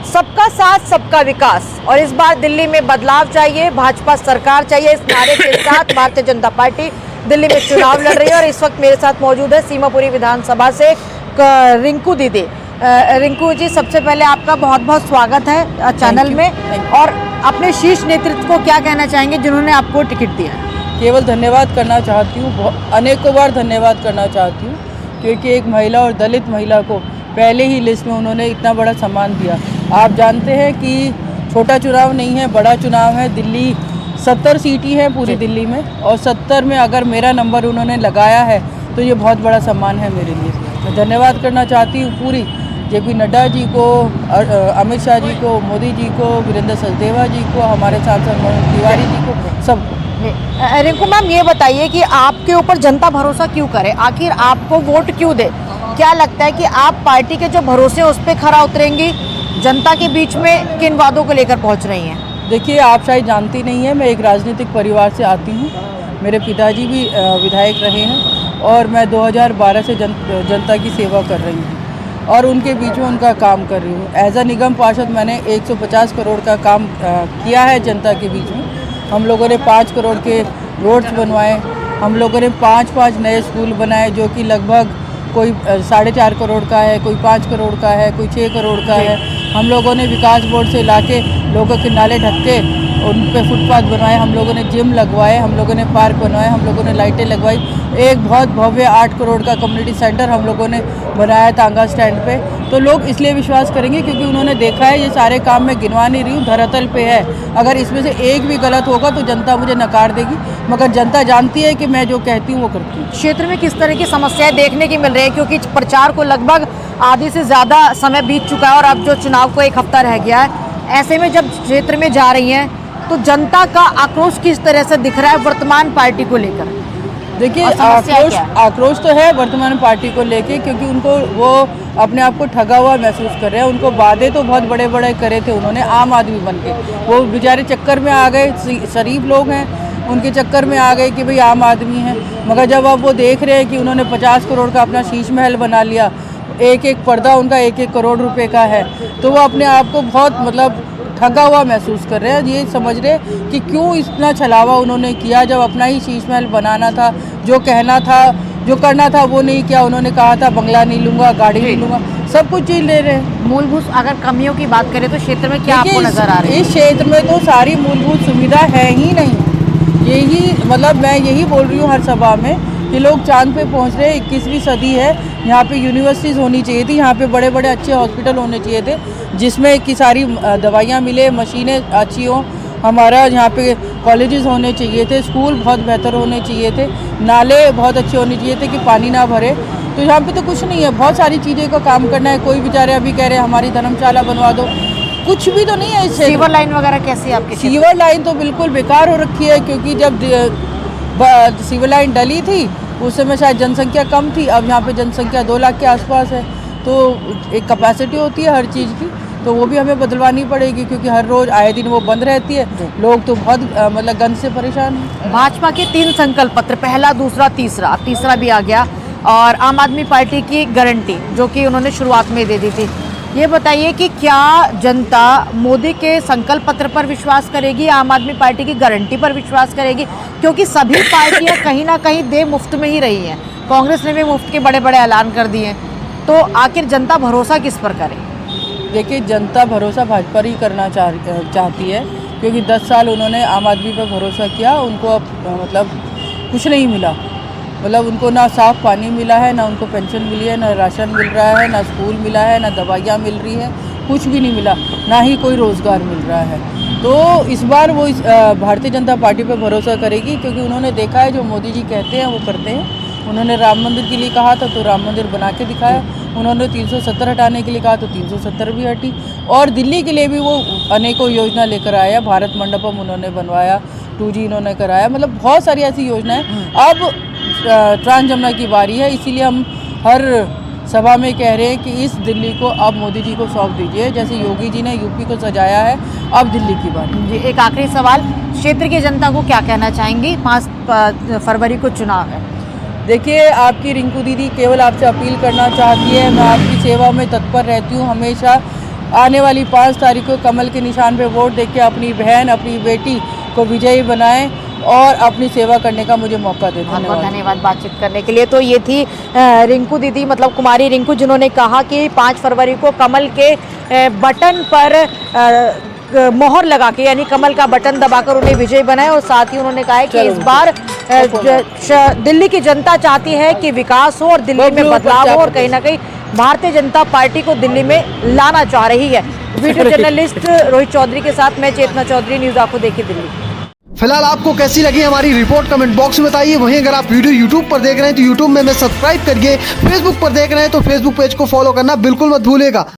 सबका साथ सबका विकास और इस बार दिल्ली में बदलाव चाहिए, भाजपा सरकार चाहिए, इस नारे के साथ भारतीय जनता पार्टी दिल्ली में चुनाव लड़ रही है। और इस वक्त मेरे साथ मौजूद है सीमापुरी विधानसभा से रिंकू दीदी। रिंकू जी, सबसे पहले आपका बहुत बहुत स्वागत है चैनल में। और अपने शीर्ष नेतृत्व को क्या कहना चाहेंगे जिन्होंने आपको टिकट दिया? केवल धन्यवाद करना चाहती हूँ, अनेकों बार धन्यवाद करना चाहती हूँ, क्योंकि एक महिला और दलित महिला को पहले ही लिस्ट में उन्होंने इतना बड़ा सम्मान दिया। आप जानते हैं कि छोटा चुनाव नहीं है, बड़ा चुनाव है। दिल्ली 70 सीटें हैं पूरी दिल्ली में, और 70 में अगर मेरा नंबर उन्होंने लगाया है तो ये बहुत बड़ा सम्मान है मेरे लिए। मैं धन्यवाद करना चाहती हूँ पूरी जेपी नड्डा जी को, अमित शाह जी को, मोदी जी को, वीरेंद्र सचदेवा जी को, हमारे सांसद मनोज तिवारी जी को, सबको। रिंकू मैम, ये बताइए कि आपके ऊपर जनता भरोसा क्यों करे, आखिर आपको वोट क्यों दे? क्या लगता है कि आप पार्टी के जो भरोसे उस पर खरा उतरेंगी? जनता के बीच में किन वादों को लेकर पहुंच रही हैं? देखिए, आप शायद जानती नहीं है, मैं एक राजनीतिक परिवार से आती हूँ। मेरे पिताजी भी विधायक रहे हैं और मैं 2012 से जनता की सेवा कर रही हूँ और उनके बीच में उनका काम कर रही हूँ। एज अ निगम पार्षद मैंने 150 करोड़ का काम किया है जनता के बीच में। हम लोगों ने 5 करोड़ के रोड्स बनवाए, हम लोगों ने 5 नए स्कूल बनाए, जो कि लगभग कोई 4.5 करोड़ का है, कोई 5 करोड़ का है, कोई 6 करोड़ का है। हम लोगों ने विकास बोर्ड से लाके लोगों के नाले ढक के उन पे फुटपाथ बनवाए, हम लोगों ने जिम लगवाए, हम लोगों ने पार्क बनवाए, हम लोगों ने लाइटें लगवाई। एक बहुत भव्य 8 करोड़ का कम्युनिटी सेंटर हम लोगों ने बनाया तांगा स्टैंड पे। तो लोग इसलिए विश्वास करेंगे क्योंकि उन्होंने देखा है ये सारे काम मैं गिनवा नहीं रही हूँ, धरातल पे है। अगर इसमें से एक भी गलत होगा तो जनता मुझे नकार देगी, मगर जनता जानती है कि मैं जो कहती हूँ वो करती हूँ। क्षेत्र में किस तरह की समस्याएं देखने की मिल रही है, क्योंकि प्रचार को लगभग आधे से ज़्यादा समय बीत चुका है और अब जो चुनाव को 1 हफ्ता रह गया है, ऐसे में जब क्षेत्र में जा रही हैं तो जनता का आक्रोश किस तरह से दिख रहा है वर्तमान पार्टी को लेकर? देखिए, आक्रोश तो है वर्तमान पार्टी को लेके, क्योंकि उनको वो अपने आप को ठगा हुआ महसूस कर रहे हैं। उनको वादे तो बहुत बड़े बड़े करे थे उन्होंने आम आदमी बन के, वो बेचारे चक्कर में आ गए, शरीफ लोग हैं, उनके चक्कर में आ गए कि भाई आम आदमी हैं। मगर जब अब वो देख रहे हैं कि उन्होंने 50 करोड़ का अपना शीश महल बना लिया, एक पर्दा उनका 1-1 करोड़ रुपए का है, तो वो अपने आप को बहुत मतलब ठगा हुआ महसूस कर रहे हैं। ये समझ रहे कि क्यों इतना छलावा उन्होंने किया, जब अपना ही शीश महल बनाना था, जो कहना था, जो करना था वो नहीं किया। उन्होंने कहा था बंगला नहीं लूँगा, गाड़ी नहीं लूँगा, सब कुछ चीज़ ले रहे हैं। मूलभूत अगर कमियों की बात करें तो क्षेत्र में क्या आपको नज़र आ रही है? इस क्षेत्र में तो सारी मूलभूत सुविधा है ही नहीं। यही मतलब मैं यही बोल रही हूँ हर सभा में कि लोग चांद पे पहुँच रहे हैं। 21वीं सदी है, यहाँ पे यूनिवर्सिटीज़ होनी चाहिए थी, यहाँ पे बड़े बड़े अच्छे हॉस्पिटल होने चाहिए थे जिसमें कि सारी दवाइयाँ मिले, मशीनें अच्छी हों। हमारा यहाँ पे कॉलेजेस होने चाहिए थे, स्कूल बहुत बेहतर होने चाहिए थे, नाले बहुत अच्छे होने चाहिए थे कि पानी ना भरे। तो यहाँ पे तो कुछ नहीं है, बहुत सारी चीज़ें का काम करना है। कोई बेचारे अभी कह रहे हैं हमारी धर्मशाला बनवा दो, कुछ भी तो नहीं है। सीवर लाइन वगैरह कैसी है आपकी? सीवर लाइन तो बिल्कुल बेकार हो रखी है, क्योंकि जब सीवर लाइन डली थी उस समय शायद जनसंख्या कम थी, अब यहाँ पे जनसंख्या 2 लाख के आसपास है। तो एक कैपेसिटी होती है हर चीज़ की, तो वो भी हमें बदलवानी पड़ेगी, क्योंकि हर रोज़ आए दिन वो बंद रहती है। लोग तो बहुत मतलब गंद से परेशान हैं। भाजपा के 3 संकल्प पत्र, पहला, दूसरा, तीसरा भी आ गया, और आम आदमी पार्टी की गारंटी जो कि उन्होंने शुरुआत में दे दी थी। ये बताइए कि क्या जनता मोदी के संकल्प पत्र पर विश्वास करेगी, आम आदमी पार्टी की गारंटी पर विश्वास करेगी? क्योंकि सभी पार्टियां कहीं ना कहीं दे मुफ्त में ही रही हैं, कांग्रेस ने भी मुफ्त के बड़े बड़े ऐलान कर दिए, तो आखिर जनता भरोसा किस पर करे? देखिए, जनता भरोसा भाजपा पर ही करना चाहती है, क्योंकि 10 साल उन्होंने आम आदमी पर भरोसा किया, उनको अब मतलब कुछ नहीं मिला। मतलब उनको ना साफ़ पानी मिला है, ना उनको पेंशन मिली है, ना राशन मिल रहा है, ना स्कूल मिला है, ना दवाइयाँ मिल रही है, कुछ भी नहीं मिला, ना ही कोई रोज़गार मिल रहा है। तो इस बार वो भारतीय जनता पार्टी पर भरोसा करेगी, क्योंकि उन्होंने देखा है जो मोदी जी कहते हैं वो करते हैं। उन्होंने राम मंदिर के लिए कहा था तो राम मंदिर बना के दिखाया, उन्होंने 370 हटाने के लिए कहा तो 370 भी हटी, और दिल्ली के लिए भी वो अनेकों योजना लेकर आया। भारत मंडपम उन्होंने बनवाया, 2G इन्होंने कराया, मतलब बहुत सारी ऐसी योजनाएं। अब ट्रांस जमुना की बारी है, इसीलिए हम हर सभा में कह रहे हैं कि इस दिल्ली को अब मोदी जी को सौंप दीजिए, जैसे योगी जी ने यूपी को सजाया है, अब दिल्ली की बारी। जी, एक आखिरी सवाल, क्षेत्र की जनता को क्या कहना चाहेंगी? 5 फरवरी को चुनाव है। देखिए, आपकी रिंकू दीदी केवल आपसे अपील करना चाहती है, मैं आपकी सेवा में तत्पर रहती हूँ हमेशा। आने वाली 5 तारीख को कमल के निशान पे वोट देके के अपनी बहन अपनी बेटी को विजयी बनाएं और अपनी सेवा करने का मुझे मौका दें। बहुत बहुत धन्यवाद। धन्यवाद बातचीत करने के लिए। तो ये थी रिंकू दीदी, मतलब कुमारी रिंकू, जिन्होंने कहा कि 5 फरवरी को कमल के बटन पर मोहर लगा के, यानी कमल का बटन दबाकर उन्हें विजयी बनाए। और साथ ही उन्होंने कहा है कि इस बार दिल्ली की जनता चाहती है कि विकास हो और दिल्ली में बदलाव हो, और कहीं ना कहीं भारतीय जनता पार्टी को दिल्ली में लाना चाह रही है। वीडियो जर्नलिस्ट रोहित चौधरी के साथ मैं चेतना चौधरी, न्यूज़ आपको देखिए दिल्ली। फिलहाल आपको कैसी लगी हमारी रिपोर्ट कमेंट बॉक्स में बताइए। वहीं अगर आप वीडियो यूट्यूब पर देख रहे हैं तो यूट्यूब में सब्सक्राइब करिए, फेसबुक पर देख रहे हैं तो फेसबुक पेज को फॉलो करना बिल्कुल मत भूलिएगा।